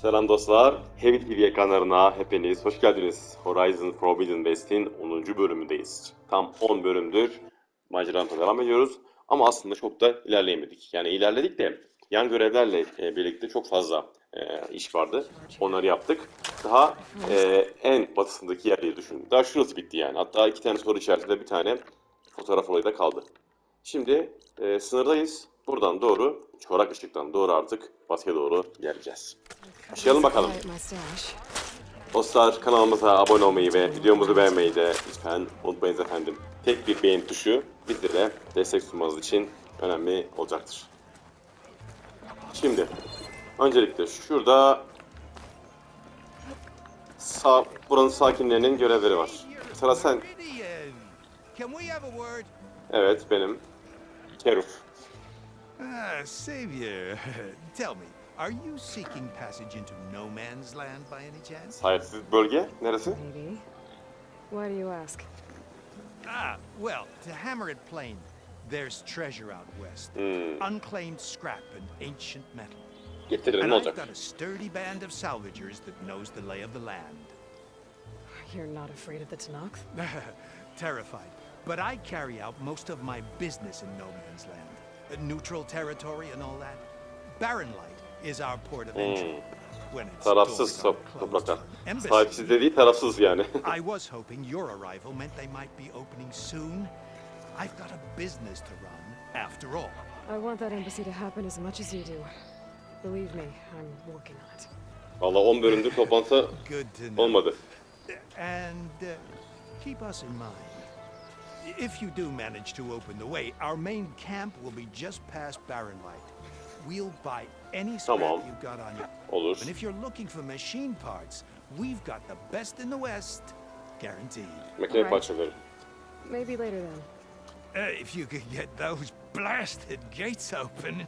Selam dostlar, Heavy TV ekranlarına hepiniz hoş geldiniz. Horizon Forbidden West'in 10. bölümündeyiz. Tam 10 bölümdür maceramıza devam ediyoruz. Ama aslında çok da ilerleyemedik. Yani ilerledik de yan görevlerle birlikte çok fazla iş vardı. Onları yaptık. Daha en batısındaki yerleri düşünün. Daha şurası bitti yani. Hatta 2 tane soru işaretinde bir tane fotoğraf olayı da kaldı. Şimdi sınırdayız. Buradan doğru, çorak ışıktan doğru artık batıya doğru ilerleyeceğiz. Başlayalım bakalım. Dostlar, kanalımıza abone olmayı ve videomuzu beğenmeyi de lütfen unutmayınız efendim. Tek bir beğeni tuşu bizlere destek sunmanız için önemli olacaktır. Şimdi öncelikle şurada buranın sakinlerinin görevleri var. Sıra sen. Evet, benim. Keruf. Savior, tell me, are you seeking passage into no man's land by any chance? Sahipsiz bölge neresi? Maybe. Why do you ask? Well, to hammer it plain, there's treasure out west. Unclaimed scrap and ancient metal. Getirelim, And ne I've olacak? got a sturdy band of salvagers that knows the lay of the land. You're not afraid of the TENAKTH? Terrified. But I carry out most of my business in no man's land. Neutral territory and all that. Barren Light is our port of entry. When it's Tarafsız topraklar. Sahipsiz dediği tarafsız yani. I was hoping your arrival meant they might be opening soon. I've got a business to run, after all. I want that embassy to happen as much as you do. Believe me, I'm working on it. Vallahi 10 bölümdür toplantı olmadı. And keep us in mind. If you do manage to open the way, our main camp will be just past Barren Light. We'll buy any scrap you've got on you. Olur. And if you're looking for machine parts, we've got the best in the West, guaranteed. Makine parçaları. Maybe later then. If you could get those blasted gates open.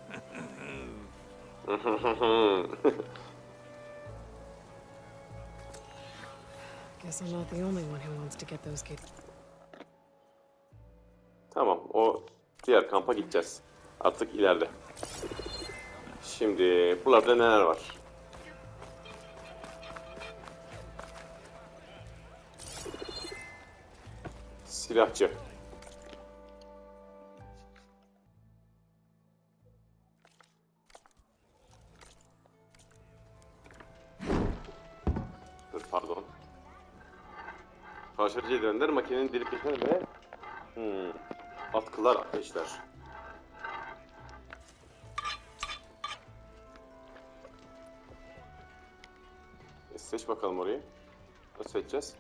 Guess I'm not the only one who wants to get those gates. Tamam, o diğer kampa gideceğiz. Artık ileride. Şimdi buralarda neler var? Silahçı. Dur, pardon. Şarj edilenler makinenin delik geçen ve atkılar, ateşler. Seç bakalım orayı. Nasıl seçeceğiz?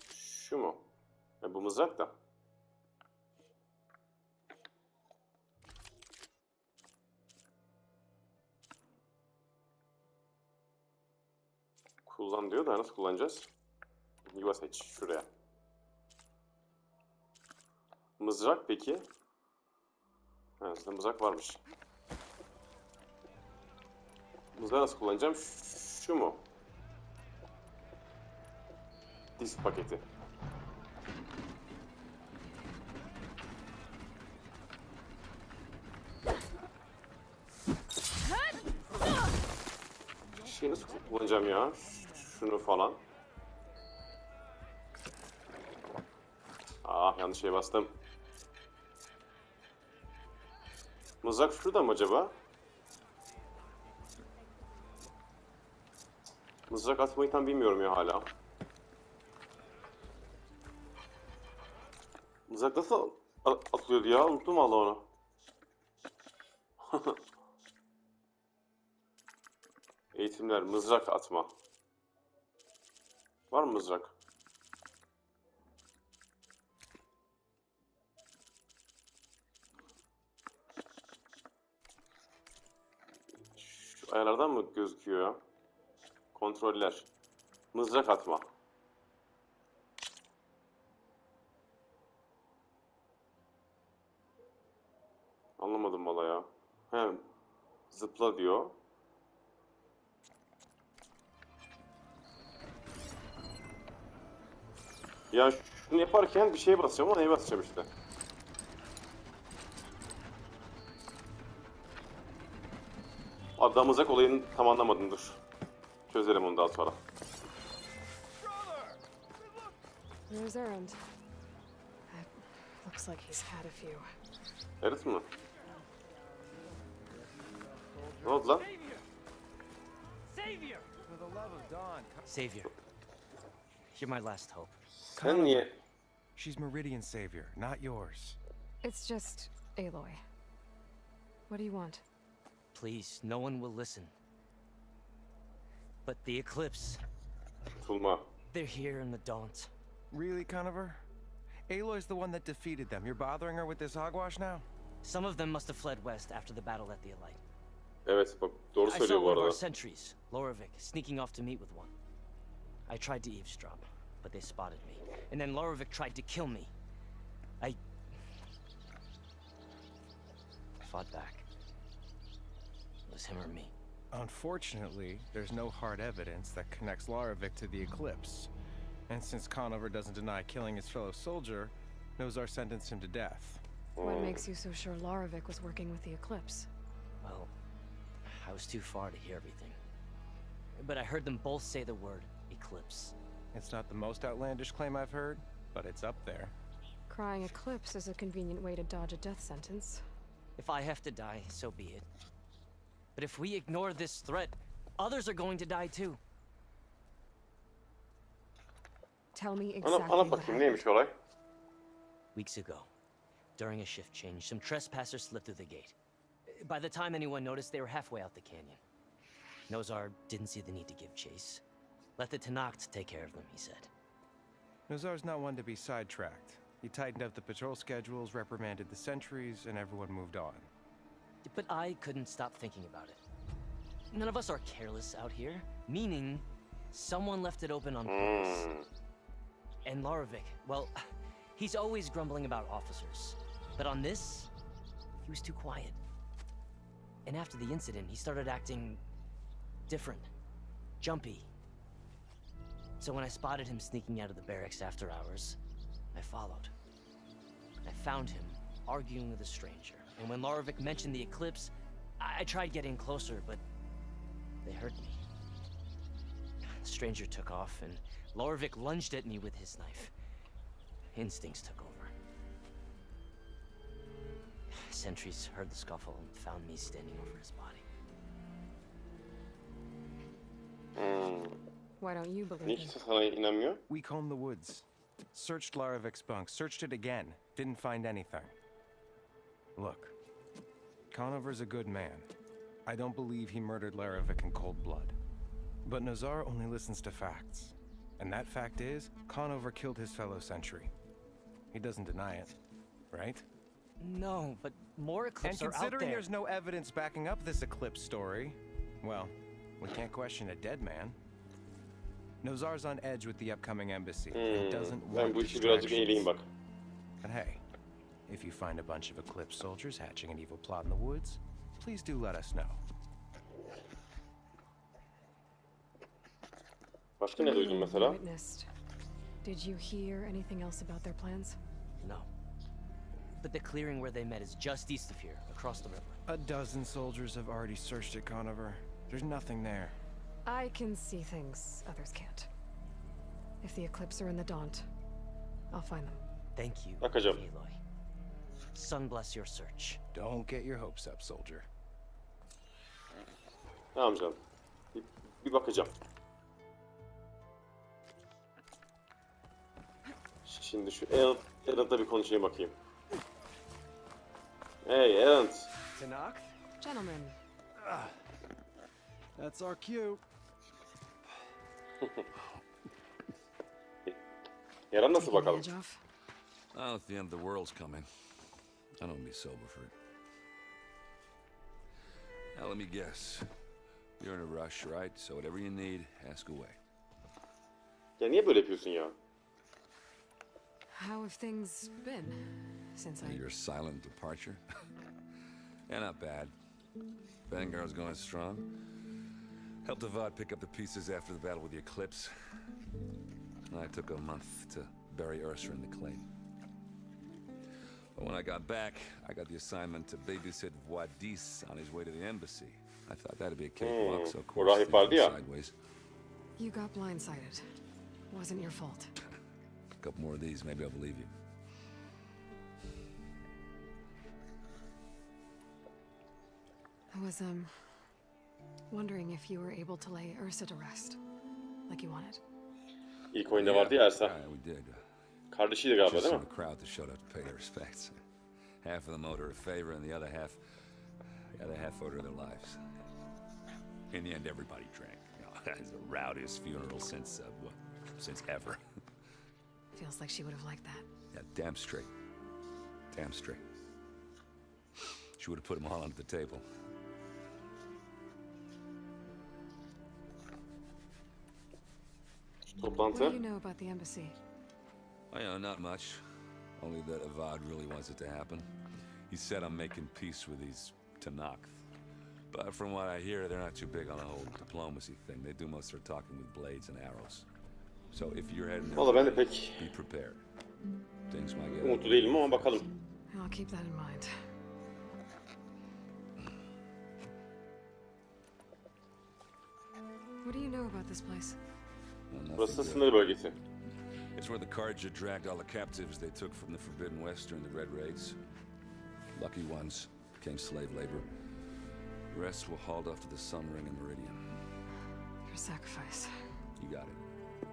Şu mu? Bu mızrak da. Kullan diyor da nasıl kullanacağız? Yuva seç şuraya. Mızrak peki? Ha, zaten mızrak varmış. Mızrağı nasıl kullanacağım? Şu mu? Disk paketi. Şeyi nasıl kullanacağım ya? Şunu falan. Yanlış şeye bastım. Mızrak şurada mı acaba? Mızrak atmayı tam bilmiyorum ya hala. Mızrak nasıl atılıyordu ya? Unuttum valla onu. Eğitimler, mızrak atma. Var mı mızrak? Şu ayarlardan mı gözüküyor ya? Kontroller. Mızrak atma. Anlamadım valla ya. He. Zıpla diyor. Ya şunu yaparken bir şeye basacağım ama neye basacağım işte. Adamızak olayını tam anlamadım, dur. Çözelim onu daha sonra. There's Errand. That looks like he's had a few. Evet mi? Ne oldu lan? Savior! For the love of Dawn. Savior. You're my last hope. Sen niye? She's Meridian's savior, not yours. It's just Aloy. What do you want? Please, no one will listen. But the Eclipse, Tulma. they're here in the Daunt. Really, Conover? Aloy's the one that defeated them. You're bothering her with this hogwash now? Some of them must have fled west after the battle at the Aloy. Evet bak doğru I saw söylüyor bu one of our arada. sentries, Loravik, sneaking off to meet with one. I tried to eavesdrop, but they spotted me. And then Loravik tried to kill me. I fought back. It was him or me. Unfortunately, there's no hard evidence that connects Laravik to the Eclipse. And since Conover doesn't deny killing his fellow soldier, Nozar sentenced him to death. What makes you so sure Laravik was working with the Eclipse? Well, I was too far to hear everything. But I heard them both say the word Eclipse. It's not the most outlandish claim I've heard, but it's up there. Crying Eclipse is a convenient way to dodge a death sentence. If I have to die, so be it. But if we ignore this threat, others are going to die too. Tell me exactly Anlat what bakayım happened. neymiş olay? Weeks ago, during a shift change, some trespassers slipped through the gate. By the time anyone noticed, they were halfway out the canyon. Nozar didn't see the need to give chase. Let the TENAKTH take care of them, he said. Nozar's not one to be sidetracked. He tightened up the patrol schedules, reprimanded the sentries, and everyone moved on. But I couldn't stop thinking about it. None of us are careless out here, meaning someone left it open on purpose. And Laravik, well, he's always grumbling about officers. But on this, he was too quiet. And after the incident, he started acting different, jumpy. So when I spotted him sneaking out of the barracks after hours, I followed. I found him arguing with a stranger. And when Laravik mentioned the Eclipse, I tried getting closer, but they heard me. The stranger took off, and Laravik lunged at me with his knife. Instincts took over. Sentries heard the scuffle and found me standing over his body. Why don't you believe Niye him? kimse sana inanmıyor? We combed the woods. Searched Laravik's bunk, searched it again. Didn't find anything. Look, Conover's a good man. I don't believe he murdered Laravik in cold blood. But Nozar only listens to facts. And that fact is, Conover killed his fellow sentry. He doesn't deny it, right? No, but more And Eclipse are out considering there. there's no evidence backing up this Eclipse story, well, we can't question a dead man. Nozar's on edge with the upcoming embassy. He doesn't Ben want bu işi birazcık distractions. eğileyim bak. But hey, if you find a bunch of Eclipse soldiers hatching an evil plot in the woods, please do let us know. Başka ne duydun You mesela? witnessed. Did you hear anything else about their plans? No. But the clearing where they met is just east of here, across the river. A dozen soldiers have already searched it, Conover. There's nothing there. I can see things others can't. If the Eclipse are in the Daunt, I'll find them. Thank you, Bakacağım. Aloy. Sun bless your search. Don't get your hopes up, soldier. Tamam canım. Bir bakacağım. Şimdi şu Erent'la bir konuşayım bakayım. Hey Erent. TENAKTH? Gentlemen, That's our cue. Yaran nasıl taking the bakalım? edge off. Well, if the end of the world's coming, I don't be sober for it. Now let me guess. You're in a rush, right? So whatever you need, ask away. Ya niye böyle yapıyorsun ya? How have things been since I... Your silent departure? Yeah, not bad. Vanguard's going strong. Helped Avad pick up the pieces after the battle with the Eclipse. I took a month to bury Ursa in the claim. But when I got back, I got the assignment to babysit Wadis on his way to the embassy. I thought that'd be a cakewalk, so of course things went sideways. You got blindsided. Wasn't your fault. A couple more of these, maybe I'll believe you. I was, wondering if you were able to lay Ursa to rest, like you wanted. İlk oyunda vardı ya Ersa. Yeah, we did. Kardeşiydi galiba Just değil mi? some crowd that showed up to pay their respects. Half of them owed her a favor, and the other half owed her their lives. In the end, everybody drank. You know, it's the rowdiest funeral since ever. Feels like she would have liked that. Yeah, damn straight. Damn straight. She would have put them all onto the table. What do you know about the embassy? Not much. Only that Avad really wants it to happen. He said I'm making peace with these TENAKTH. But from what I hear, they're not too big on the whole diplomacy thing. They do most of their talking with blades and arrows. So if you're heading Valla ben de there, pek be prepared. Things might get umutlu değilim ama bakalım. I'll keep that in mind. What do you know about this place? Well, Burası da nothing sınır bölgesi. It's where the Carja dragged all the captives they took from the Forbidden West during the Red Raids. Lucky ones became slave labor. The rest were hauled off to the Sun Ring and Meridian. Your sacrifice. You got it.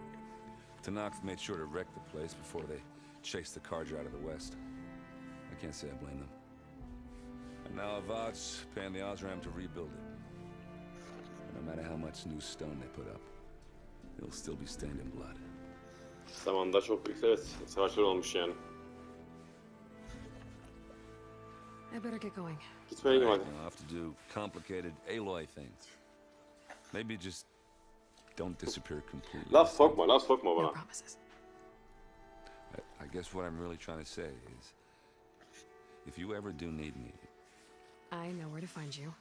TENAKTH made sure to wreck the place before they chased the Carja out of the West. I can't say I blame them. And now Avad's paying the Osram to rebuild it. And no matter how much new stone they put up, it'll still be stained in blood. Zamanında çok büyük savaşlar olmuş yani. I better get going. Gitmeye Right, hadi. I'll have to do complicated Aloy things. Maybe just don't disappear completely. Laf sokma No bana. promises. I guess what I'm really trying to say is, if you ever do need me, I know where to find you.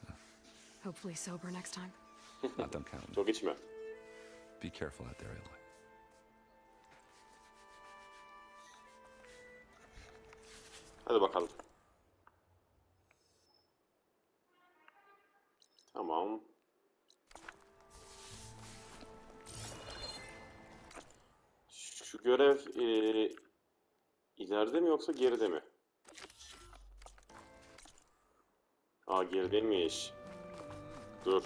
Hopefully sober next time. not done counting. Çok içme. Be careful out there, Aloy. Hadi bakalım. Tamam. Şu görev ileride mi yoksa geride mi? Aa, gerideymiş. Dur.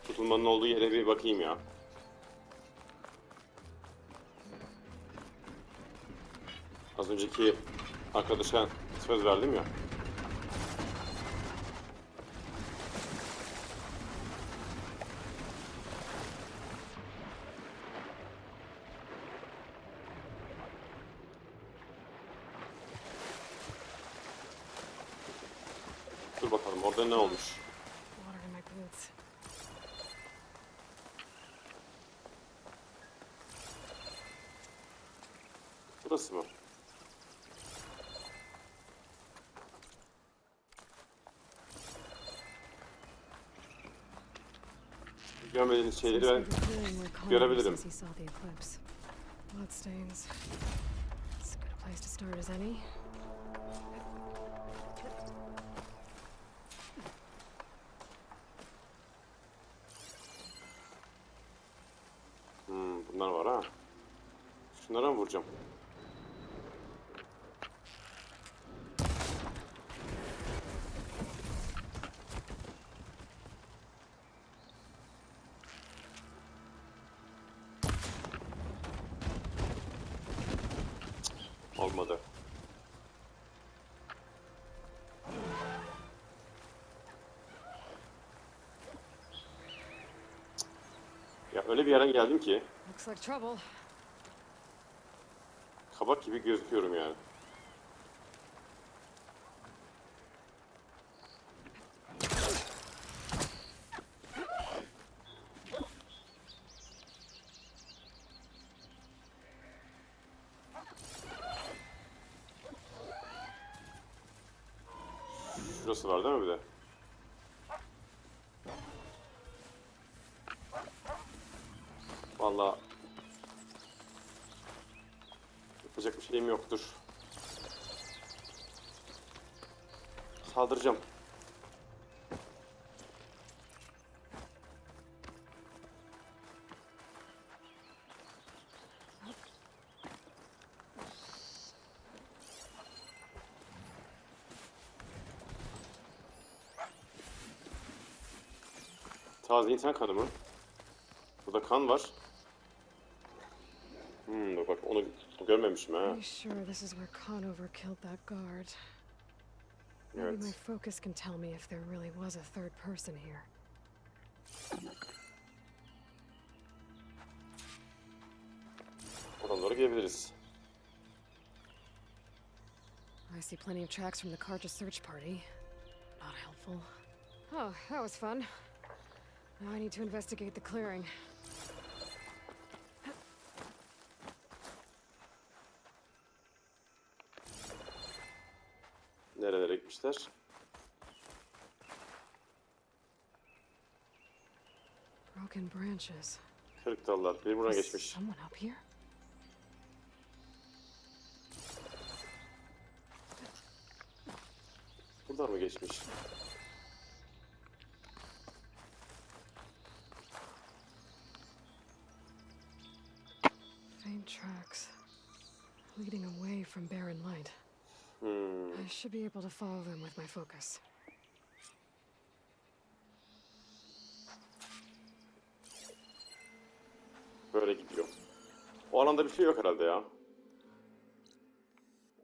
Tutulmanın olduğu yere bir bakayım ya. Az önceki arkadaşa söz verdim ya. Dur bakalım orada ne olmuş? Water in my boots. Burası mı? Görmediğiniz şeyleri ben görebilirim. He saw the eclipse. Bloodstains. As good a place to start as any. Bunlar var ha. Şunlara mı vuracağım? Olmadı. Ya öyle bir yerden geldim ki Looks like trouble. kabak gibi gözüküyorum yani. Şurası var değil mi bir de? Vallahi yapacak bir şeyim yoktur. Saldıracağım. Taze insan kanı mı? Burada kan var. Bak onu görmemişim ha. Pretty sure this is where Conover killed that guard. Maybe my Evet. focus can tell me if there really was a third person here. Oradan doğru gidebiliriz. I see plenty of tracks from the Karja search party. Not helpful. Oh, that was fun. Now I need to investigate the clearing. Nerelere gitmişler? Broken branches. Kırık dallar. Biri buradan Is geçmiş. someone up here? Buradan mı geçmiş? Faint tracks. Leading away from barren light. I should be able to follow them with my focus. Böyle gidiyor. O alanda bir şey yok herhalde ya.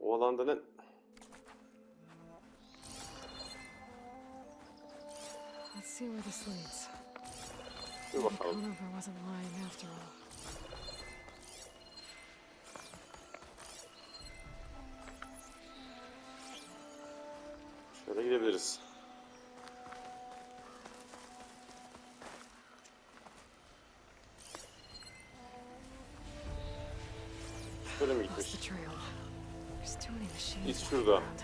O alanda ne? Let's see where this leads. Dur Maybe bakalım. Conover wasn't lying after all. Şöyle gidebiliriz. Şöyle mi Lost the gitmiş? trail. There's too many machines İz walking şurada. around.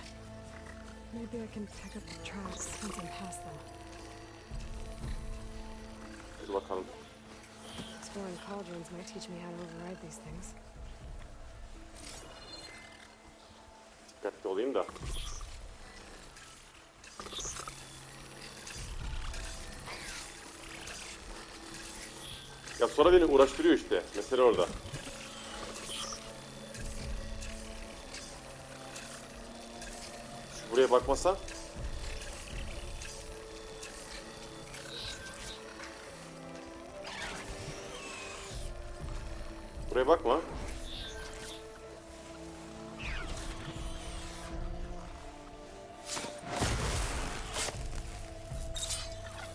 Maybe I can pick up the tracks once I'm past them. Dur bakalım. Exploring cauldrons might teach me how to override these things. Dikkatli olayım da. Ya sonra beni uğraştırıyor işte. Mesele orada. Şu buraya bakmasa. Buraya bakma.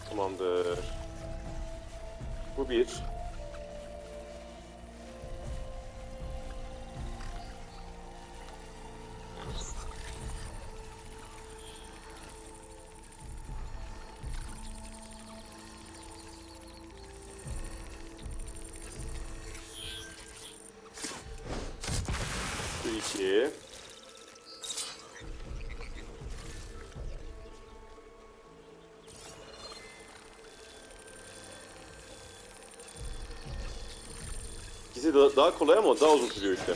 Tamamdır. Bu bir. Bu iki. İkisi daha kolay ama daha uzun sürüyor işte.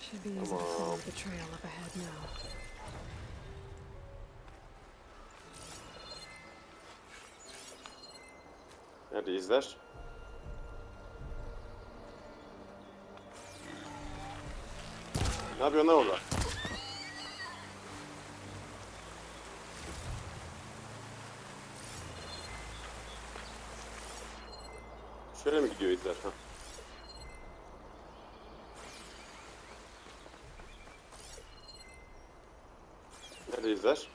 Should be easy to follow the trail up ahead now. Nerede izler? Ne yapıyorsun lan orada? Şöyle mi gidiyor izler? Ha. Nerede izler?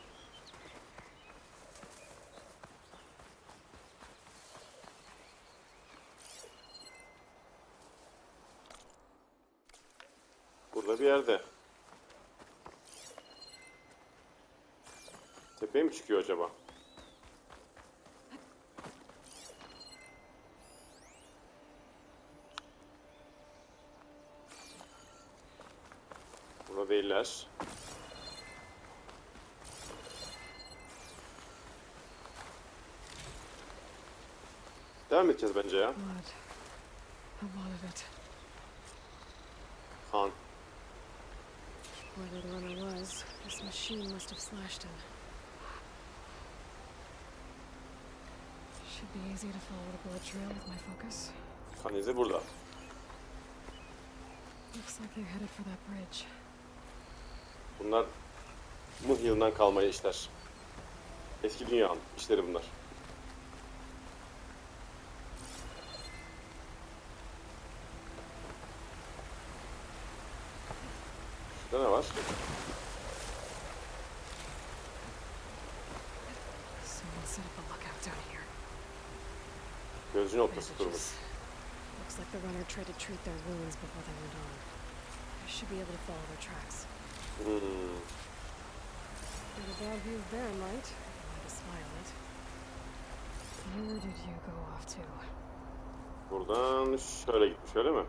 Burada bir yerde. Tepeye mi çıkıyor acaba? Burada değiller. Devam edeceğiz bence ya. Blood. A lot of it. Han. Whoever the runner was, this machine must have slashed him. Should be easy to follow the bullet trail with my focus. Han izi burada. Looks like they're headed for that bridge. Bunlar Muh yılından kalmaya işler. Eski dünyanın işleri bunlar. Şurada ne var? Someone set up a lookout down here. Gözcü noktası kurmuş. Bandages. Looks like the runner tried to treat their wounds before they went on. I should be able to follow their tracks. Get a bad view of Baron Light. I'll smile it. Where did you go off to? Buradan şöyle gitmiş, öyle mi?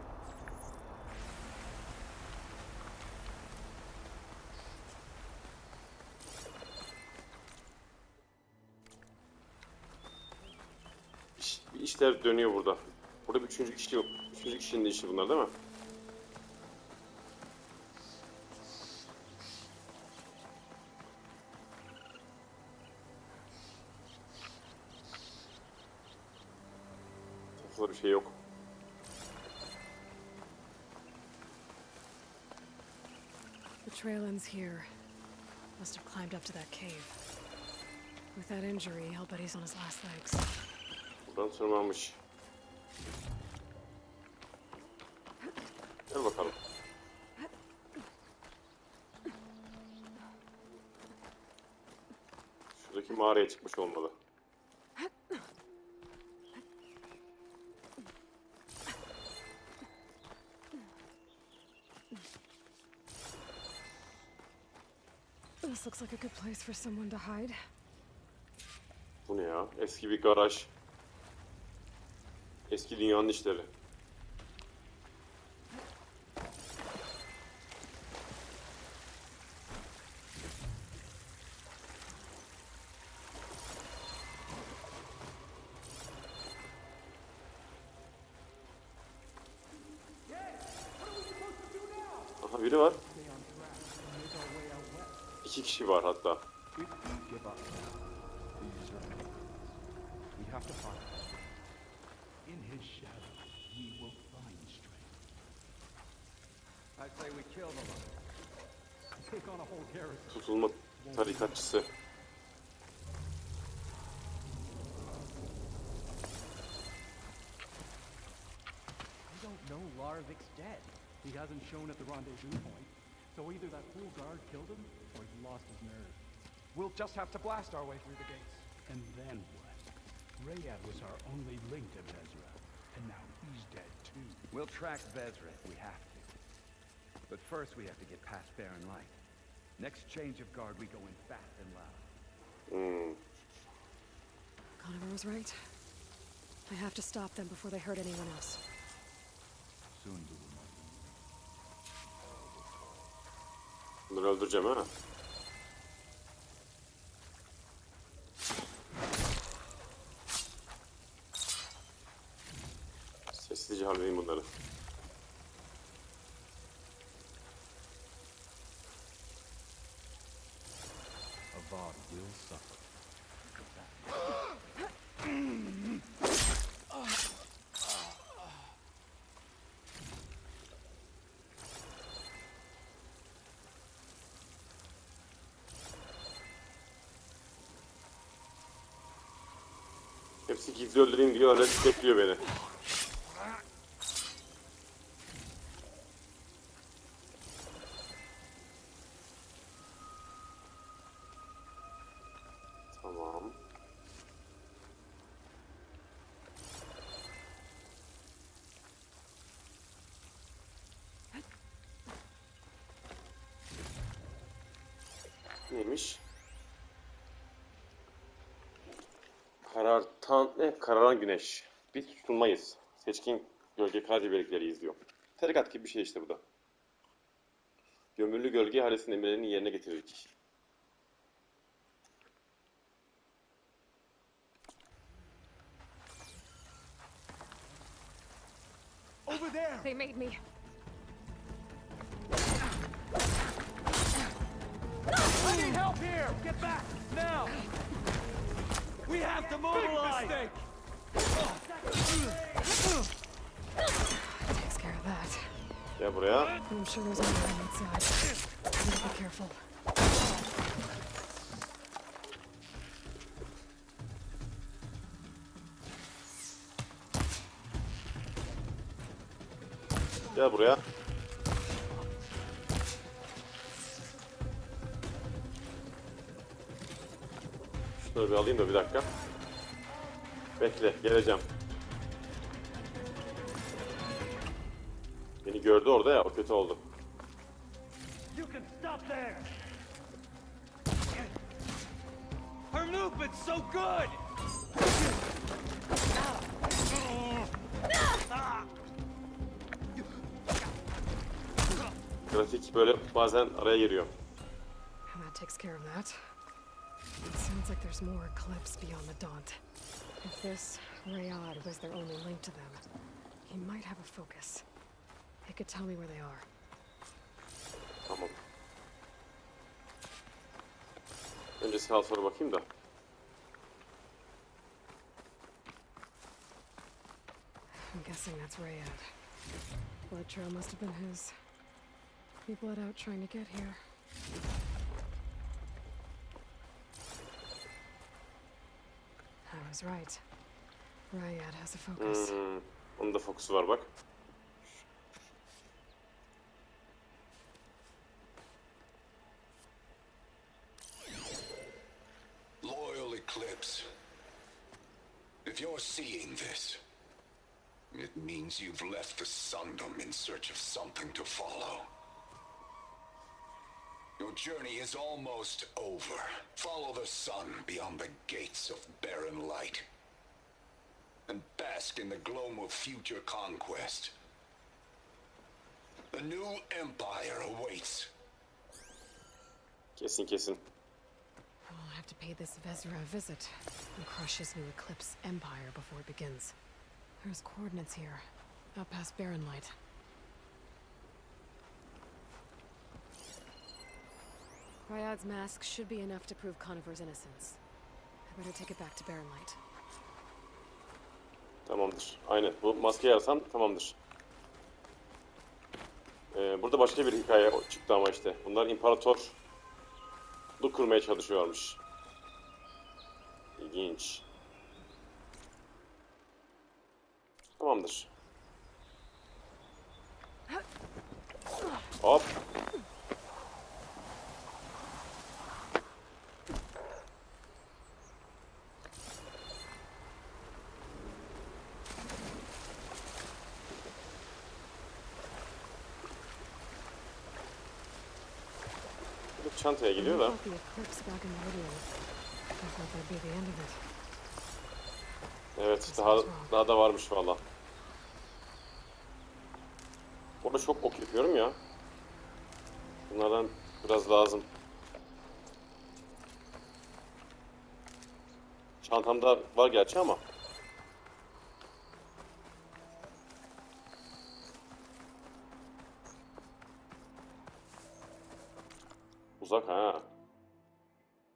İşler dönüyor burada. Burada bir üçüncü kişi yok. Üçüncü kişinin de işi bunlar değil mi? Fazla bir şey yok. The trail ends here. Must have climbed up to that cave. With that injury, I'll bet he's on his last legs. Buradan tırmanmış. Gel bakalım. Şuradaki mağaraya çıkmış olmalı. This looks like a good place for someone to hide. Bu ne ya? Eski bir garaj. Eski dünyanın işleri. Aha, biri var. İki kişi var hatta. We have to find him. In his shadow, we will find strength. I say we kill them. Take on a whole garrison. Tutulma tarikatçısı. I don't know Larvik's dead. He hasn't shown at the rendezvous point. So either that whole guard killed him, or he lost his nerve. We'll just have to blast our way through the gates. And then what? Rayad was our only link to Vezra, and now he's dead too. We'll track Vezra if we have to. But first we have to get past Baron Light. Next change of guard, we go in fast and loud. Conover was right. I have to stop them before they hurt anyone else. Soon we will know. Bunları öldüreceğim ha. Sessizce halledeyim bunları. Avad will suffer. Hepsi gizli öldüreyim diyor, öyle bekliyor beni. Tamam. Neymiş? Kararan güneş. Biz tutulmayız. Seçkin gölge karşı birlikleri izliyor. Tarikat gibi bir şey işte bu da. Gömülü gölge Halis'in emirlerini yerine getirdik. Over there. They made me. I need help here! Get back! Now! We have to mobilize! Big Takes care of that. Gel buraya. I'm sure there's more on that side. Gotta be careful. Gel buraya. Şunları bir alayım da bir dakika. Bekle, geleceğim. Beni gördü orada ya, o kötü oldu. You can stop there! Her movement's so good! Grafik böyle bazen araya giriyor. And that takes care of that. It sounds like there's more clips beyond the Daunt. If this Rayad was their only link to them, he might have a focus. He could tell me where they are. Tamam. Önce sağa sola bakayım da. I'm guessing that's Rayad. Blood trail must have been his. He bled out trying to get here. I was right. Rayad has a focus. Onun da fokusu var bak. Loyal Eclipse, if you're seeing this, it means you've left the Sundom in search of something to follow. Your journey is almost over. Follow the sun beyond the gates of barren light, and bask in the gloam of future conquest. The new empire awaits. Kesin kesin. I'll have to pay this Vezra a visit and crush his new Eclipse empire before it begins. There's coordinates here, out past Barren Light. Ryad's mask should be enough to prove Conover's innocence. I better take it back to Barren Light. Tamamdır. Aynen. Bu maskeyi alsam tamamdır. Burada başka bir hikaye çıktı ama işte. Bunlar imparatorluğu kurmaya çalışıyormuş. İlginç. Tamamdır. Hop. Çantaya gidiyor da. Evet, daha da varmış valla. Orada çok ok yapıyorum ya. Bunlardan biraz lazım. Çantamda var gerçi ama. Uzak ha.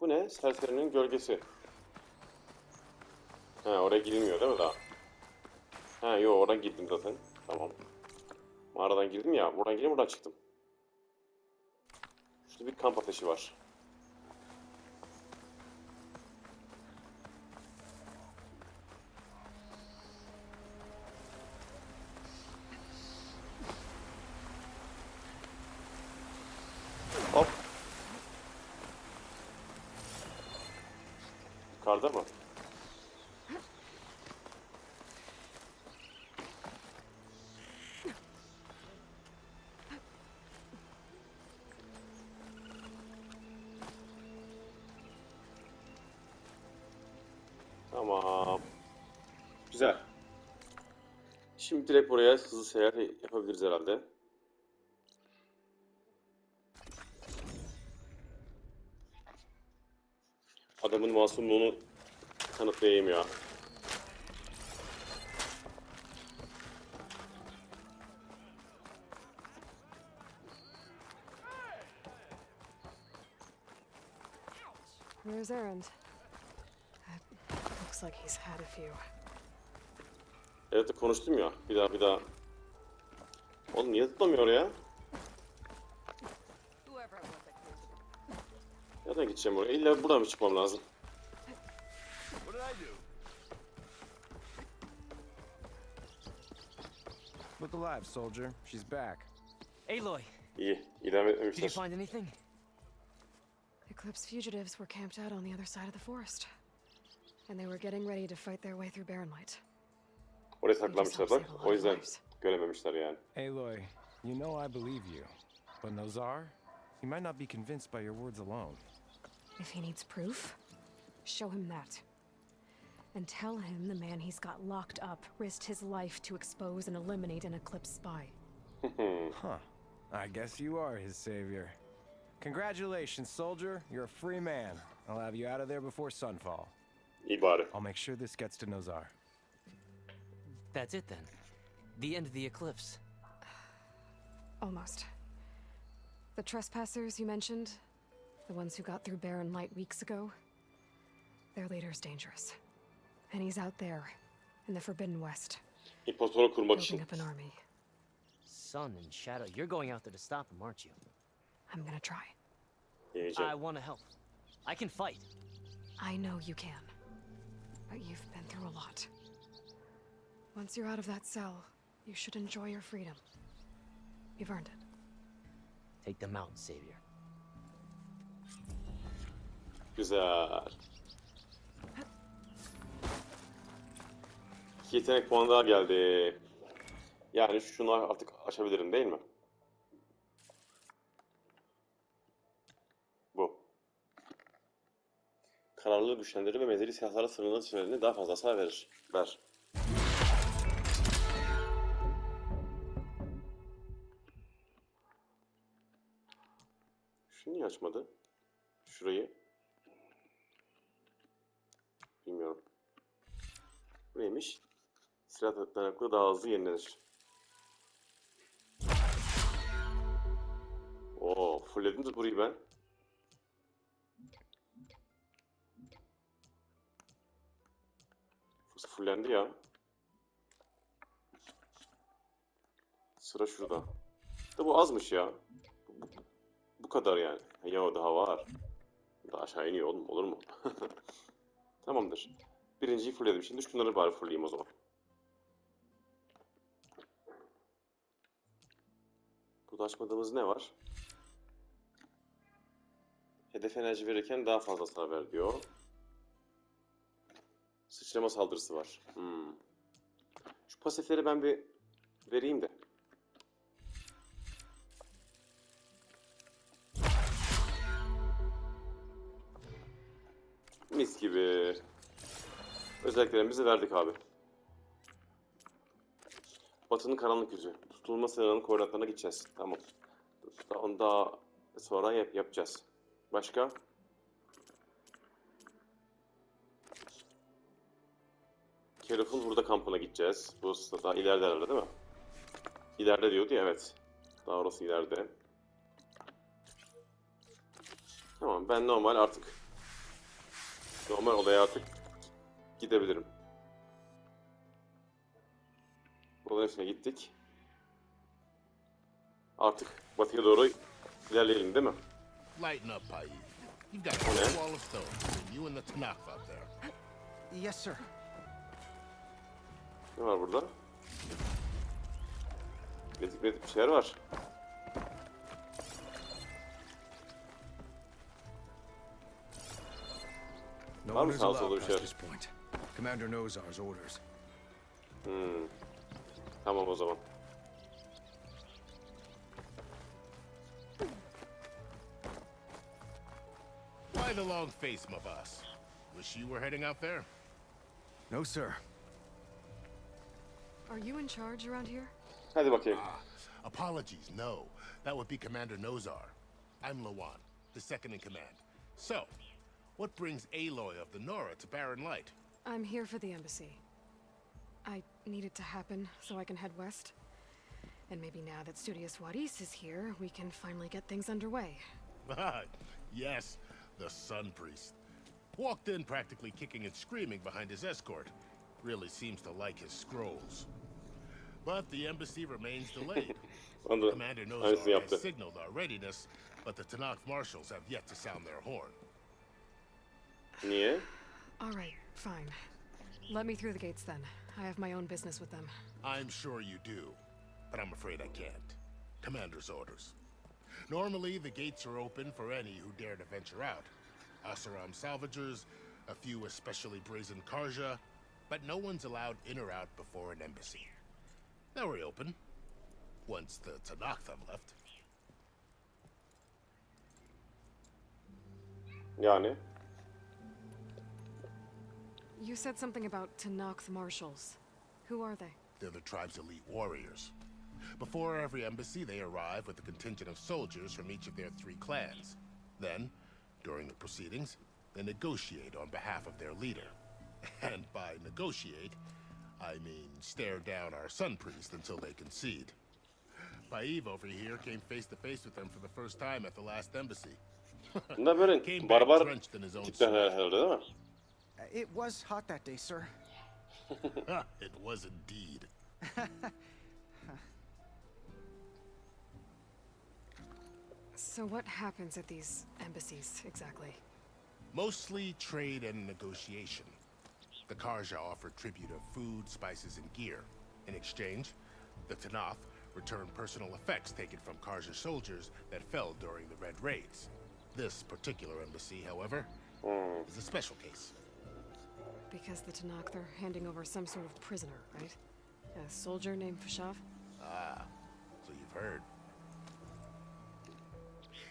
Bu ne? Serserinin gölgesi. Ha, oraya gidilmiyor değil mi daha? Ha, yo, oradan gittim zaten. Tamam. Mağaradan girdim ya. Buradan girdim, buradan çıktım. Şurada bir kamp ateşi var. Hop. Yukarıda mı? Tamam. Güzel. Şimdi direkt buraya hızlı seyahat yapabiliriz herhalde. Adamın masumluğunu kanıtlayayım ya. Where's Erend? Looks like he's had a few. Evet konuştum ya. Bir daha. Oğlum niye zıplamıyor ya? Nereden gideceğim oraya? İlla buradan mı çıkmam lazım? Look alive, soldier. She's back. Aloy, İyi. İdam did you etmemişler. find anything? Eclipse fugitives were camped out on the other side of the forest. And they were getting ready to fight their way through Barrenlight. Oraya saklanmışlar bak. O yüzden görememişler yani. Aloy, you know I believe you. But Nozar? He might not be convinced by your words alone. If he needs proof, show him that. And tell him the man he's got locked up risked his life to expose and eliminate an Eclipse spy. Huh. I guess you are his savior. Congratulations, soldier. You're a free man. I'll have you out of there before sunfall. İyi bari. I'll make sure this gets to Nozar. That's it then. The end of the eclipse. Almost. The trespassers you mentioned, the ones who got through Barrenlight weeks ago, their leader's dangerous. And he's out there, in the Forbidden West, İmparatoru kurmak building için. up an army. Sun and Shadow, you're going out there to stop him, aren't you? I'm gonna try. I Yiyeceğim. want to help. I can fight. I know you can. But you've been through a lot. Once you're out of that cell, you should enjoy your freedom. You've earned it. Take them out, Savior. Güzel. 2 yetenek puanı daha geldi. Yani şunu artık açabilirim değil mi? Bu. Kararlılığı güçlendirir ve mezeli silahlara sınırlı çevrelerine daha fazla hasar verir. Ver. Şunu niye açmadı? Şurayı. Bilmiyorum. Bu neymiş? Silah dayanıklı daha hızlı yenilenir. Oo, fullledim de burayı ben. Fullendi ya. Sıra şurada. Da bu azmış ya. Bu kadar yani. Ya daha var. Daha aşağı iniyor oğlum, olur mu? Tamamdır. Birinciyi fullledim. Şimdi şunları bari fullleyeyim o zaman. Burada açmadığımız ne var? Hedef enerji verirken daha fazla hasar ver diyor. Sıçrama saldırısı var. Şu pasifleri ben bir vereyim de. Mis gibi. Özelliklerimizi verdik abi. Batı'nın karanlık yüzü. Tutulma sınırının koordinatlarına gideceğiz. Tamam. Onu daha sonra yapacağız. Başka? Careful burada kampına gideceğiz. Bu daha ileride herhalde değil mi? İleride diyordu ya, evet. Daha orası ileride. Tamam, ben normal olaya artık gidebilirim. Buraların hepsine gittik. Artık batıya doğru ilerleyelim değil mi? Lighten up, Paiz. You've got a whole wall of stone between you and the TENAKTH out there. Yes, sir. Ne var burada? Pratik bir şeyler var. No Var mı one is sağ solda allowed bir past şeyler? this point. Commander Nozar's orders. Tamam o zaman. Why the long face, my boss? Wish you were heading out there? No, sir. Are you in charge around here? Hadi bakayım. Apologies, no. That would be Commander Nozar. I'm Lawan, the second in command. So, what brings Aloy of the Nora to Barrenlight? I'm here for the embassy. I need it to happen so I can head west. And maybe now that Studious Wadis is here, we can finally get things underway. Yes, the Sun Priest. Walked in practically kicking and screaming behind his escort. Really seems to like his scrolls. But the embassy remains delayed. Commander Nozar has signaled our readiness, but the TENAKTH marshals have yet to sound their horn. Niye? All right, fine. Let me through the gates then. I have my own business with them. I'm sure you do, but I'm afraid I can't. Commander's orders. Normally, the gates are open for any who dare to venture out. Asaram salvagers, a few especially brazen Karja, but no one's allowed in or out before an embassy. They'll reopen once the TENAKTH have left. Yani? You said something about TENAKTH marshals. Who are they? They're the tribe's elite warriors. Before every embassy, they arrive with a contingent of soldiers from each of their 3 clans. Then, during the proceedings, they negotiate on behalf of their leader. And by negotiate, I mean stare down our sun priest until they concede. Paiv over here came face to face with them for the first time at the last embassy. Bunlar böyle Came back barbar drenched in his own tipler sweat. herhalde değil mi? It was hot that day, sir. It was indeed. So what happens at these embassies, exactly? Mostly trade and negotiation. The Karja offer tribute of food, spices, and gear. In exchange, the TENAKTH return personal effects taken from Karja soldiers that fell during the Red Raids. This particular embassy, however, is a special case. Because the TENAKTH are handing over some sort of prisoner, right? A soldier named Fashav? Ah, so you've heard.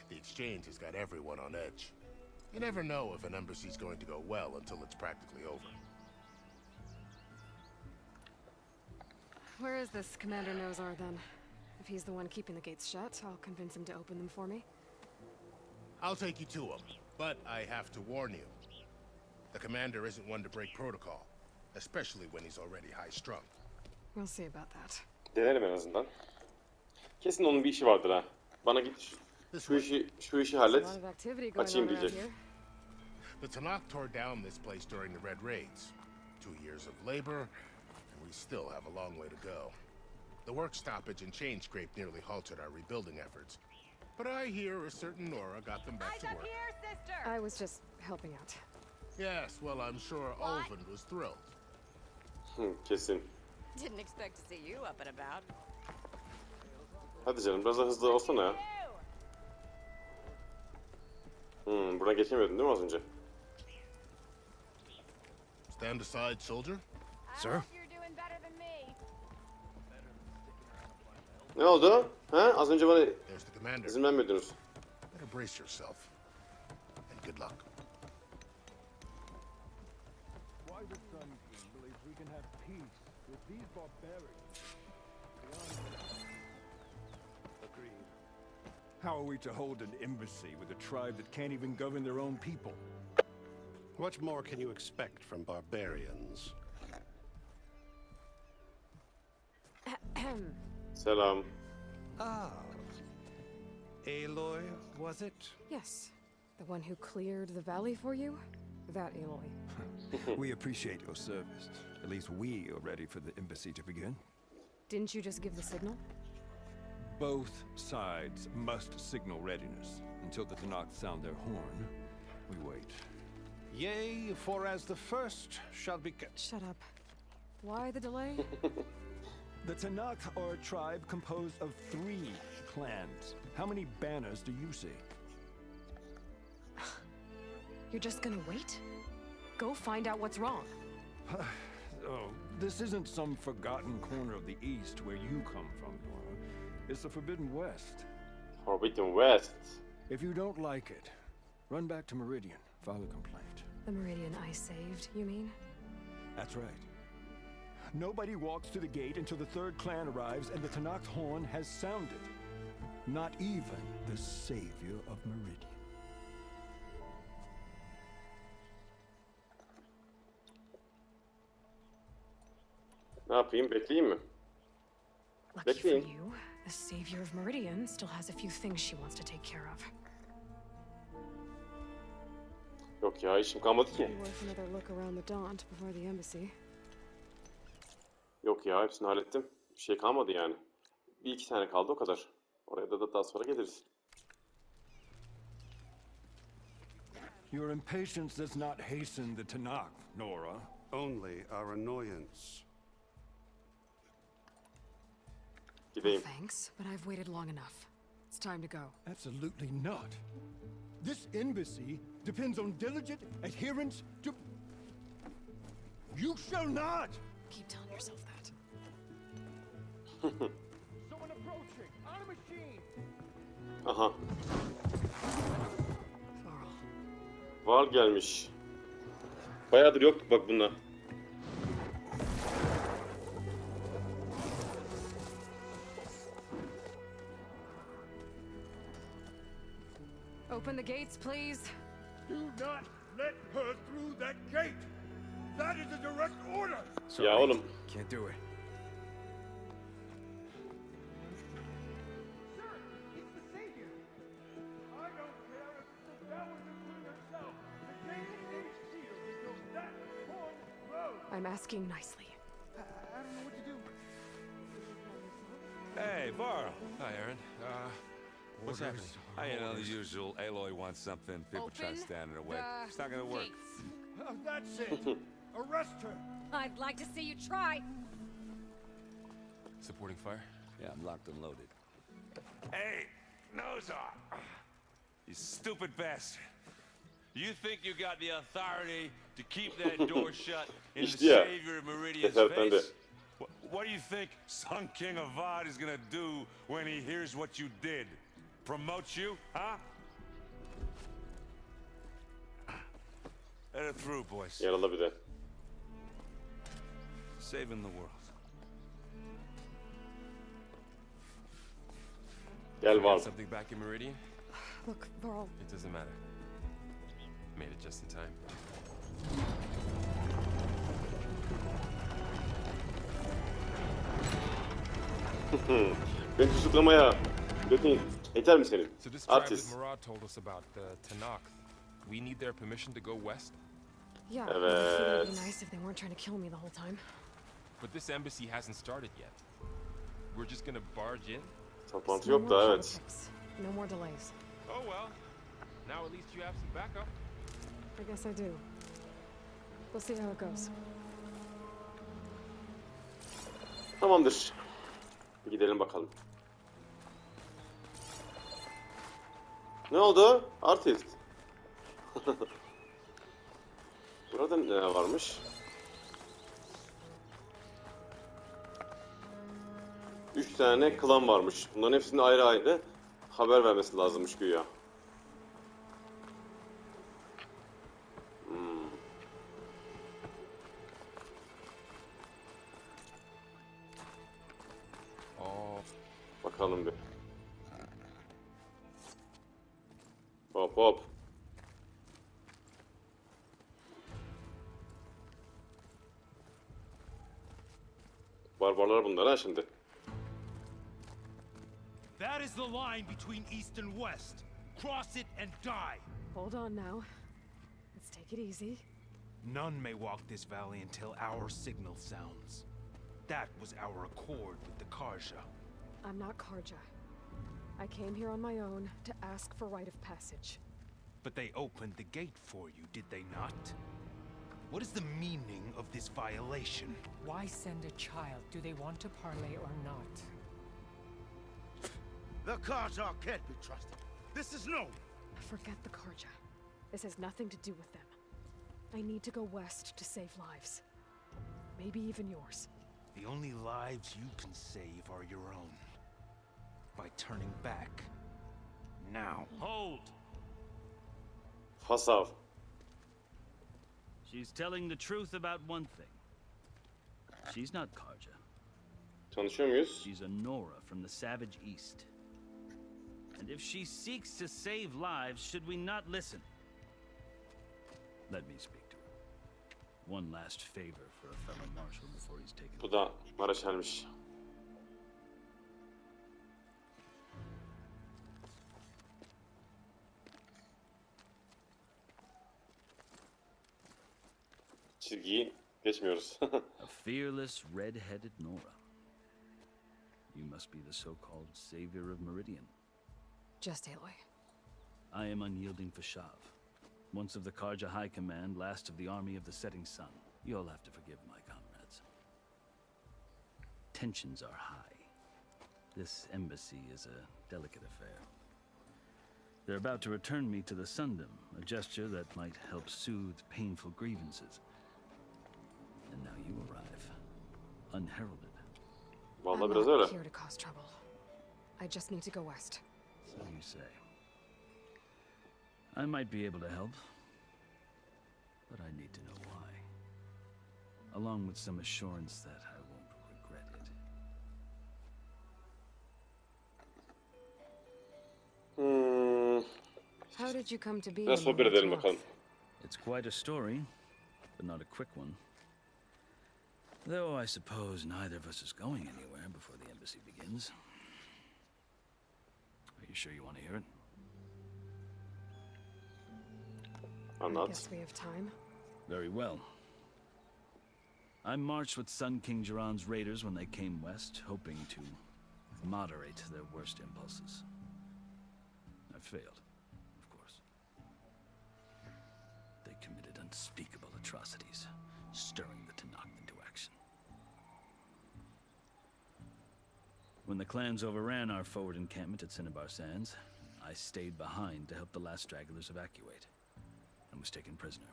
The exchange has got everyone on edge. You never know if an embassy's going to go well until it's practically over. Where is this Commander Nozar, then? If he's the one keeping the gates shut, I'll convince him to open them for me. I'll take you to him, but I have to warn you. The commander isn't one to break protocol, especially when he's already high-strung. We'll see about that. Denerim en azından. Kesin onun bir işi vardır ha. Bana git şu işi hallet. A lot of activity going Açayım on around diyecek. here. The TENAKTH tore down this place during the Red Raids. 2 years of labor, and we still have a long way to go. The work stoppage and chain scrape nearly halted our rebuilding efforts. But I hear a certain Nora got them back to work. I was just helping out. Yes, well, I'm sure Olvin was thrilled. Kesin. Didn't expect to see you up and about. Hadi canım biraz daha hızlı olsana ya. Buradan geçemiyordun değil mi az önce? Stand aside, soldier. Sir? You're doing better than me. Ne oldu? Ha? Az önce bana There's the commander. izin vermiyordunuz. Better brace yourself. And good luck. Why the Sun King believes we can have peace with these barbarians. Agreed. How are we to hold an embassy with a tribe that can't even govern their own people? What more can you expect from barbarians? Selam. Ah. Aloy, was it? Yes. The one who cleared the valley for you? That Aloy. We appreciate your service. At least we are ready for the embassy to begin. Didn't you just give the signal? Both sides must signal readiness. Until the TENAKTH sound their horn, we wait. Yea, for as the first shall be... Shut up. Why the delay? The TENAKTH are a tribe composed of 3 clans. How many banners do you see? You're just gonna wait? Go find out what's wrong. Oh, this isn't some forgotten corner of the East where you come from, Nora. It's the Forbidden West. Forbidden West. If you don't like it, run back to Meridian, file a complaint. The Meridian I saved, you mean? That's right. Nobody walks to the gate until the 3rd clan arrives and the TENAKTH horn has sounded. Not even the savior of Meridian. Ne yapayım? Bekleyeyim mi? Lucky for Bekleyeyim. you, the savior of Meridian still has a few things she wants to take care of. Yok ya, işim kalmadı ki. Worth another look around the Daunt before the embassy. Yok ya, hepsini hallettim. Bir şey kalmadı yani. Bir iki tane kaldı, o kadar. Oraya da daha sonra geliriz. Your impatience does not hasten the TENAKTH, Nora. Only our annoyance. Gideyim. Thanks, but I've waited long enough. It's time to go. Absolutely not. This embassy depends on diligent adherence to... You shall not! Keep telling yourself that. Someone approaching! On a machine! Aha. Varl. Val gelmiş. Bayağıdır yoktuk bak bunlar. Open the gates, please. Do not let her through that gate! That is a direct order! Ya oğlum. Can't do it. I'm asking nicely. I don't know what to do. Hey, Varl. Hi, Aaron. What's happening? You know, the usual. Aloy wants something. People try to stand in her way. It's not gonna work. That's it! Arrest her! I'd like to see you try. Supporting fire? Yeah, I'm locked and loaded. Hey, nose off! You stupid bastard! You think you got the authority to keep that door shut in the İşte ya. savior of Meridian's Tesadüfen de. face? What do you think Sun King Avad is gonna do when he hears what you did? Promote you, huh? Let her through, boys. Yaralı bir de. Saving the world. Gel Val. Something back in Meridian? Look, Varl, It doesn't matter. Made it just in time. Beni tutuklamaya. Götün yeter mi senin? So this tribe that Artist. Murad told us about, the TENAKTH, we need their permission to go west? yeah, I figured it'd Evet. be nice if they weren't trying to kill me the whole time. But this embassy hasn't started yet. We're just gonna barge in? Toplantı No yok more da evet. politics. No more delays. Oh well. Now at least you have some backup. I guess I do. We'll see how it goes. Tamamdır. Bir gidelim bakalım. Ne oldu? Artist. Burada ne varmış? 3 tane klan varmış. Bunların hepsinin ayrı ayrı haber vermesi lazımmış güya. Oh, Bakalım bir. Hop hop. Barbarlar bunlar ha şimdi. That is the line between East and West. Cross it and die. Hold on now. Let's take it easy. None may walk this valley until our signal sounds. That was our accord with the Karja. I'm not Karja. I came here on my own to ask for rite of passage. But they opened the gate for you, did they not? What is the meaning of this violation? Why send a child? Do they want to parley or not? The Karja can't be trusted. This is known. Forget the Karja. This has nothing to do with them. I need to go west to save lives. Maybe even yours. The only lives you can save are your own. By turning back. Now. Hold! Hasav. She's telling the truth about one thing. She's not Karja. Tanışıyor muyuz? She's a Nora from the Savage East. And if she seeks to save lives, should we not listen? Let me speak to her. One last favor for a fellow marshal before he's taken. Bu da Maraşel'miş. çizgiyi geçmiyoruz. A fearless, red-headed Nora. You must be the so-called savior of Meridian. Just Aloy. I am unyielding Fashav. Once of the Karja High Command, last of the army of the setting sun. You'll have to forgive my comrades. Tensions are high. This embassy is a delicate affair. They're about to return me to the Sundom, a gesture that might help soothe painful grievances. And now you arrive, unheralded. Vallahi I'm biraz not öyle. here to cause trouble. I just need to go west. So you say. I might be able to help, but I need to know why. Along with some assurance that I won't regret it. How did you come to be Biraz in sohbet edelim North? bakalım. It's quite a story, but not a quick one. Though I suppose neither of us is going anywhere before the embassy begins. Are you sure you want to hear it? I Anlat. guess we have time. Very well. I marched with Sun King Jiran's raiders when they came west, hoping to moderate their worst impulses. I failed, of course. They committed unspeakable atrocities, stirring the TENAKTH into action. When the clans overran our forward encampment at Cinnabar Sands, I stayed behind to help the last stragglers evacuate, and was taken prisoner.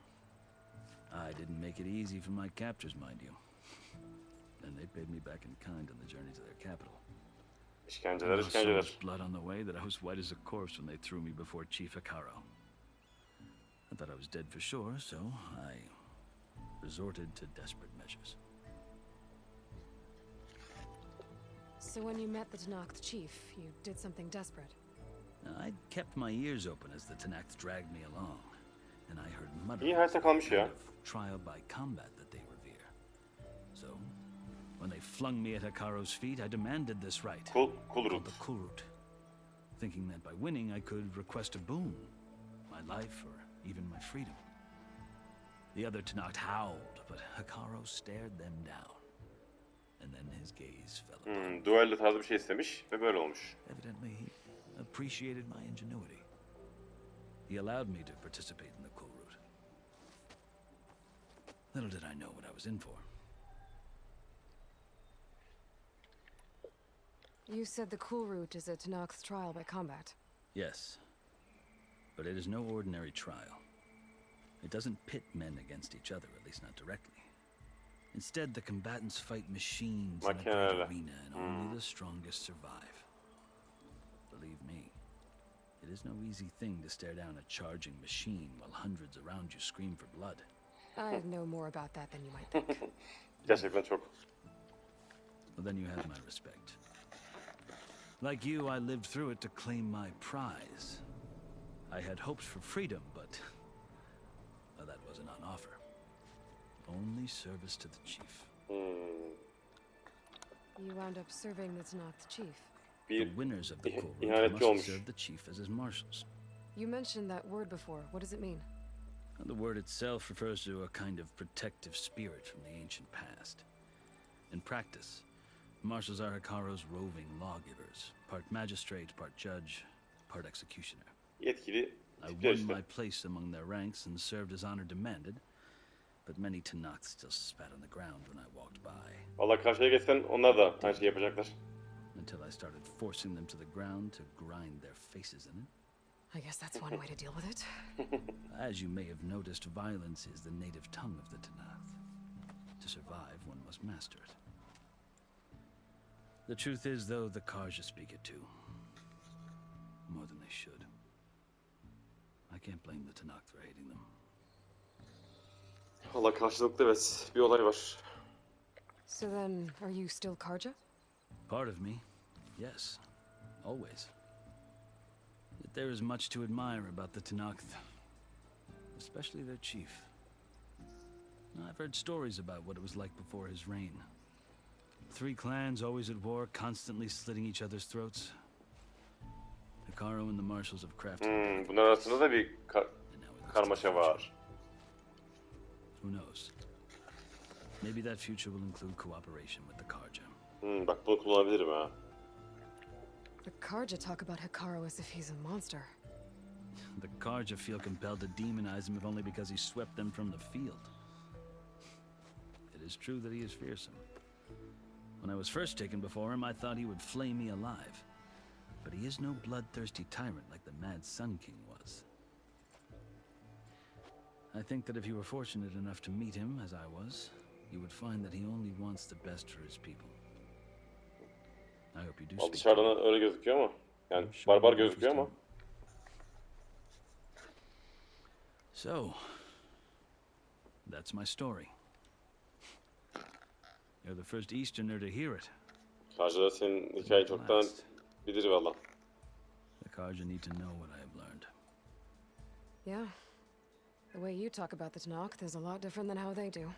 I didn't make it easy for my captors, mind you. And they paid me back in kind on the journey to their capital. İşkenceler, I lost so işkenceler. much blood on the way that I was white as a corpse when they threw me before Chief Hikaro. I thought I was dead for sure, so I resorted to desperate measures. So when you met the TENAKTH chief, you did something desperate. I'd kept my ears open as the TENAKTH dragged me along, and I heard İyi mutterings hayatta of kalmış the ya. kind of trial by combat that they revere. So, when they flung me at Hikaro's feet, I demanded this right, Kul called root. the Kulrut, thinking that by winning I could request a boon, my life or even my freedom. The other TENAKTH howled, but Hikaro stared them down, and then his gaze fell upon me. Duello tarzı bir şey istemiş ve böyle olmuş. Evidently, he appreciated my ingenuity. He allowed me to participate in the Kulrut. Little did I know what I was in for. You said the Kulrut is a TENAKTH trial by combat. Yes, but it is no ordinary trial. It doesn't pit men against each other, at least not directly. Instead, the combatants fight machines in a Makineler. great arena, and only the strongest survive. Believe me, it is no easy thing to stare down a charging machine while hundreds around you scream for blood. I know more about that than you might think. Gerçekten çok. Well, then you have my respect. Like you, I lived through it to claim my prize. I had hopes for freedom, but well, that wasn't on offer. Only service to the chief. You wound up serving the TENAKTH chief. The winners of the Kulrut ihanetçi must olmuş. serve the chief as his marshals. You mentioned that word before. What does it mean? The word itself refers to a kind of protective spirit from the ancient past. In practice, marshals are Hikaro's roving lawgivers, part magistrate, part judge, part executioner. Yetkili I tipler won işte. my place among their ranks and served as honor demanded, but many TENAKTH still spat on the ground when I walked by, Vallahi karşıya geçsen onlar da aynı şeyi yapacaklar. until I started forcing them to the ground to grind their faces in it. I guess that's one way to deal with it. As you may have noticed, violence is the native tongue of the TENAKTH. To survive, one must master it. The truth is, though, the Karja speak it too. More than they should. I can't blame the TENAKTH for hating them. Vallahi karşılıklı evet bir olay var. So then, are you still Karja? Part of me, yes. Always. Yet there is much to admire about the TENAKTH. Especially their chief. I've heard stories about what it was like before his reign. 3 clans always at war, constantly slitting each other's throats. Hikaro and the marshals have crafted. Bunlar arasında da bir karmaşa var. Who knows? Maybe that future will include cooperation with the Karja. Bak bunu kullanabilirim ha. The Karja talk about Hikaru as if he's a monster. The Karja feel compelled to demonize him if only because he swept them from the field. It is true that he is fearsome. When I was first taken before him, I thought he would flay me alive. But he is no bloodthirsty tyrant like the Mad Sun King was. I think that if you were fortunate enough to meet him, as I was, you would find that he only wants the best for his people. I hope you do speak. Dışarıdan öyle gözüküyor ama. Yani barbar gözüküyor ama. So, that's my story. You're the first Easterner to hear it. Karşıda senin hikayeyi çoktan bilir valla. The Karja need to know what I have learned. Yeah. The way you talk about the TENAKTH is a lot different than how they do.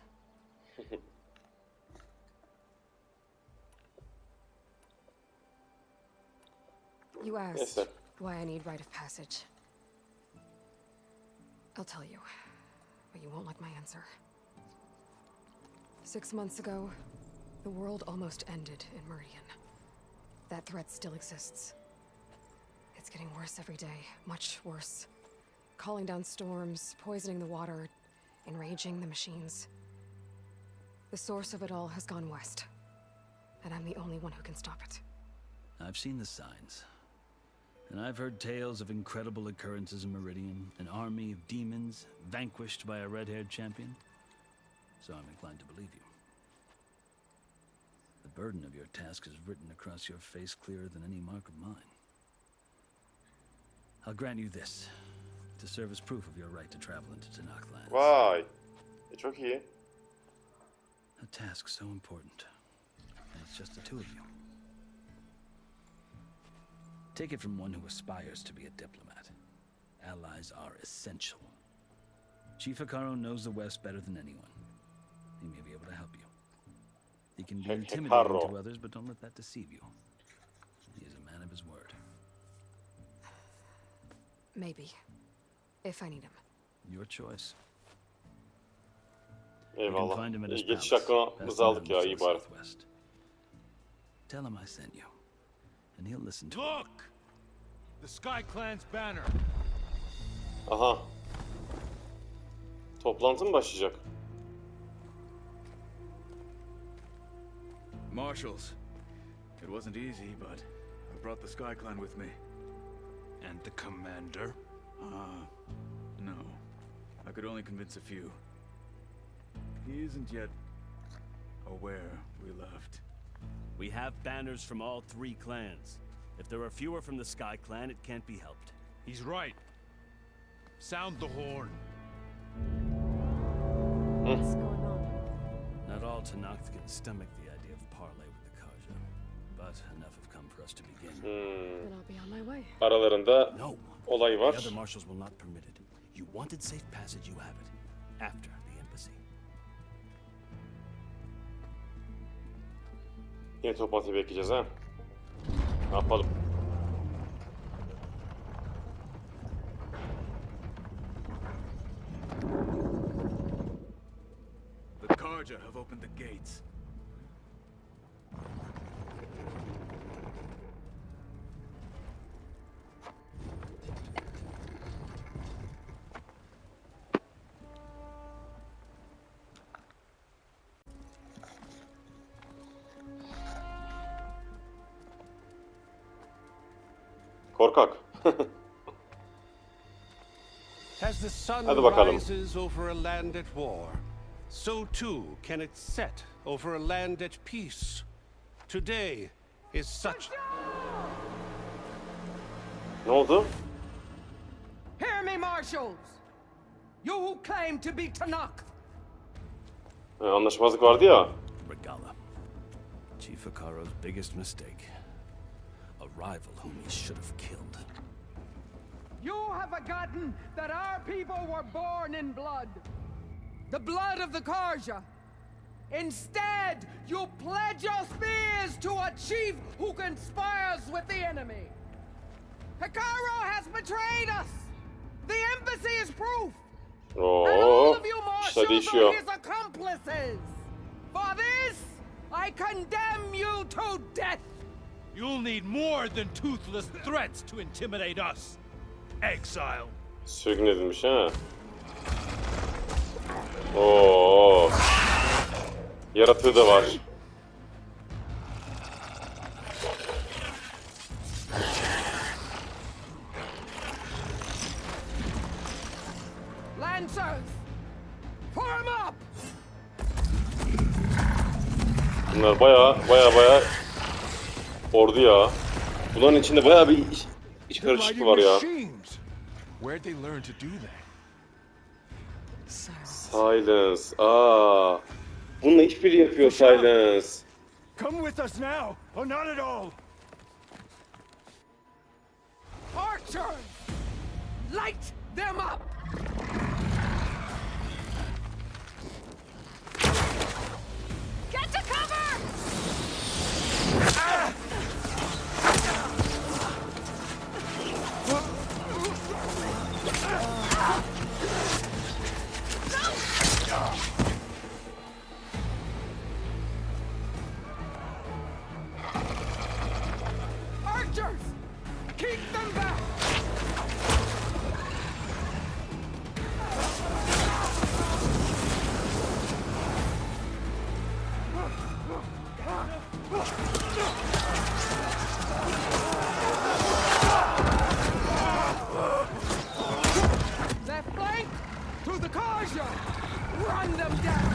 You asked why I need rite of passage. I'll tell you, but you won't like my answer. 6 months ago, the world almost ended in Meridian. That threat still exists. It's getting worse every day, much worse. Calling down storms, poisoning the water, enraging the machines. The source of it all has gone west, and I'm the only one who can stop it. I've seen the signs. And I've heard tales of incredible occurrences in Meridian, an army of demons vanquished by a red-haired champion. So I'm inclined to believe you. The burden of your task is written across your face clearer than any mark of mine. I'll grant you this, to serve as proof of your right to travel into TENAKTH lands. Vay. Çok iyi. A task so important, and it's just the two of you. Take it from one who aspires to be a diplomat. Allies are essential. Chief Hikaru knows the West better than anyone. He may be able to help you. He can be intimidating to others, but don't let that deceive you. He is a man of his word. Maybe. If I need him. Your choice. Eyvallah. Geçiş hakkımızı aldık ya, iyi bari. Tell him I sent you. And he'll listen to Look! The Sky Clan's banner. Aha. Toplantı mı başlayacak? Marshals. It wasn't easy, but I brought the Sky Clan with me. And the commander? No. I could only convince a few. He isn't yet aware we left. We have banners from all 3 clans. If there are fewer from the Sky Clan, it can't be helped. He's right. Sound the horn. What's going on? Not all TENAKTH can stomach the idea of parley with the Karja, but enough have come for us to begin. Then I'll be on my way. Aralarında olay var. The other marshals will not permit it. You wanted safe passage, you have it. After the embassy. Yine toplantıyı bekleyeceğiz ha. Ne yapalım? The Karja have opened the gates. Korkak. As the sun Hadi bakalım. rises over a land at war, so too can it set over a land at peace. Today is such... Ne oldu? Hear me, marshals! You who claim to be TENAKTH! Anlaşmazlık vardı ya. Regala. Chief Hikaru's biggest mistake. A rival whom he should have killed. You have forgotten that our people were born in blood. The blood of the Karja. Instead, you pledge your spears to a chief who conspires with the enemy. Hikaru has betrayed us. The embassy is proof. And all of you marshals are his accomplices. For this, I condemn you to death. You'll need more than toothless threats to intimidate us. Exile. Sürgün edilmiş ha. Oo. Yaratığı da var. Lancers, form up. Bunlar baya ordu ya. Bunların içinde baya bir iç karışıklığı var ya. Where'd they learn to do that? Silence. Aa. Bununla işbirliği yapıyor Silence. Come with us now, or not at all. Archers, light them up. Get to cover! Archers, keep them back. Left flank to the Karja. Run them down.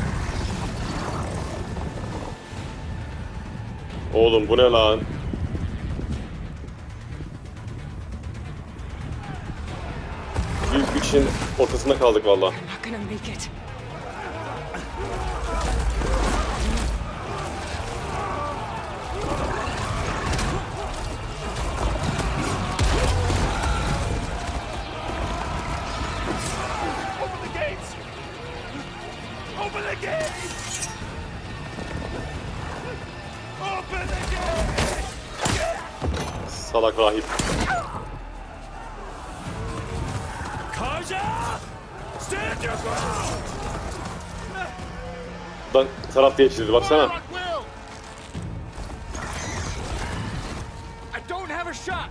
Oğlum bu ne lan? Büyük güçün ortasında kaldık valla. I'm not gonna make it. Open the gates! Open the gates! Open the gates! Salak rahip. Karja! Stand your ground! Buradan taraf değiştirdi baksana. I don't have a shot!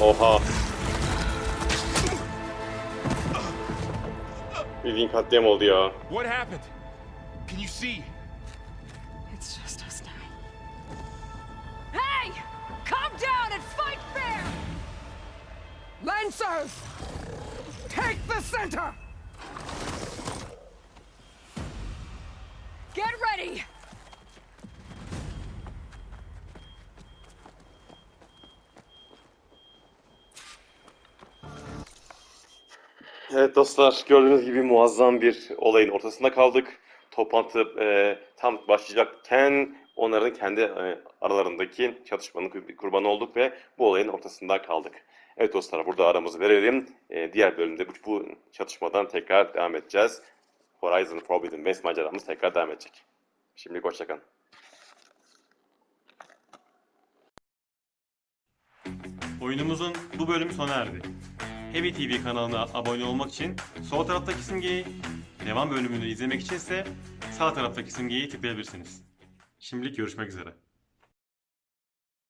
Oha. Bildiğin katliam oldu ya. What happened? Can you see? It's just us now. Hey! Calm down and fight fair! Lancers, take the center. Get ready! Evet dostlar, gördüğünüz gibi muazzam bir olayın ortasında kaldık. Toplantı tam başlayacakken onların kendi aralarındaki çatışmanın kurbanı olduk ve bu olayın ortasında kaldık. Evet dostlar, burada aramızı verelim. Diğer bölümde bu çatışmadan tekrar devam edeceğiz. Horizon Forbidden West maceramız tekrar devam edecek. Şimdilik hoşçakalın. Oyunumuzun bu bölümü sona erdi. Heavy TV kanalına abone olmak için sol taraftaki simgeyi, devam bölümünü izlemek için ise sağ taraftaki simgeyi tıklayabilirsiniz. Şimdilik görüşmek üzere.